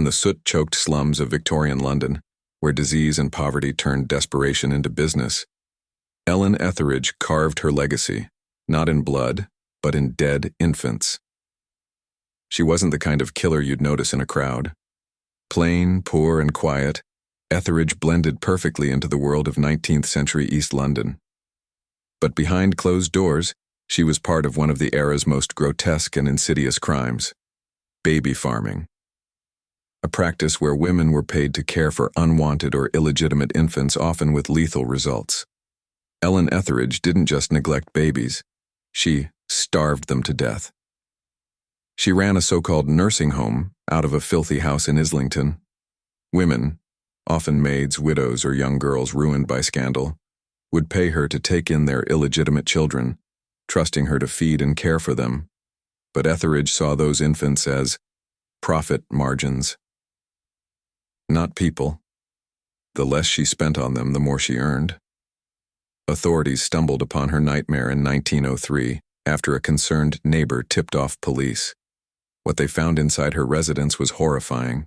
the soot-choked slums of Victorian London, where disease and poverty turned desperation into business, Ellen Etheridge carved her legacy, not in blood, but in dead infants. She wasn't the kind of killer you'd notice in a crowd. Plain, poor, and quiet, Etheridge blended perfectly into the world of 19th century East London. But behind closed doors, she was part of one of the era's most grotesque and insidious crimes: baby farming. A practice where women were paid to care for unwanted or illegitimate infants, often with lethal results. Ellen Etheridge didn't just neglect babies, she starved them to death. She ran a so-called nursing home out of a filthy house in Islington. Women, often maids, widows, or young girls ruined by scandal, would pay her to take in their illegitimate children, trusting her to feed and care for them. But Etheridge saw those infants as profit margins, not people. The less she spent on them, the more she earned. Authorities stumbled upon her nightmare in 1903 after a concerned neighbor tipped off police. What they found inside her residence was horrifying.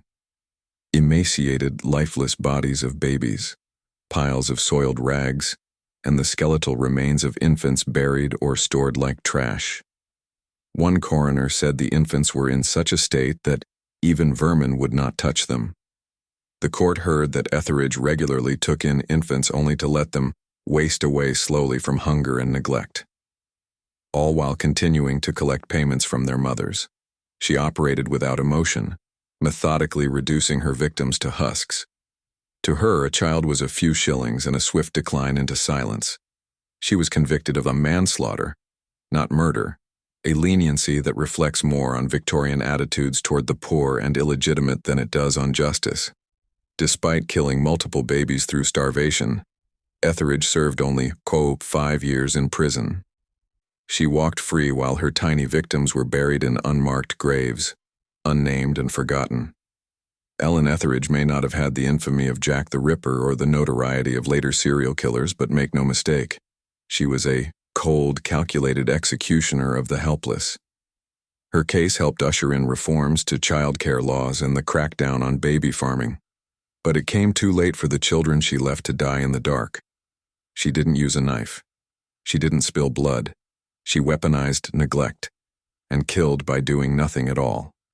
Emaciated, lifeless bodies of babies, piles of soiled rags, and the skeletal remains of infants buried or stored like trash. One coroner said the infants were in such a state that even vermin would not touch them. The court heard that Etheridge regularly took in infants only to let them waste away slowly from hunger and neglect, all while continuing to collect payments from their mothers. She operated without emotion, methodically reducing her victims to husks. To her, a child was a few shillings and a swift decline into silence. She was convicted of a manslaughter, not murder, a leniency that reflects more on Victorian attitudes toward the poor and illegitimate than it does on justice. Despite killing multiple babies through starvation, Etheridge served only 5 years in prison. She walked free while her tiny victims were buried in unmarked graves, unnamed and forgotten. Ellen Etheridge may not have had the infamy of Jack the Ripper or the notoriety of later serial killers, but make no mistake, she was a cold, calculated executioner of the helpless. Her case helped usher in reforms to child care laws and the crackdown on baby farming. But it came too late for the children she left to die in the dark. She didn't use a knife. She didn't spill blood. She weaponized neglect and killed by doing nothing at all.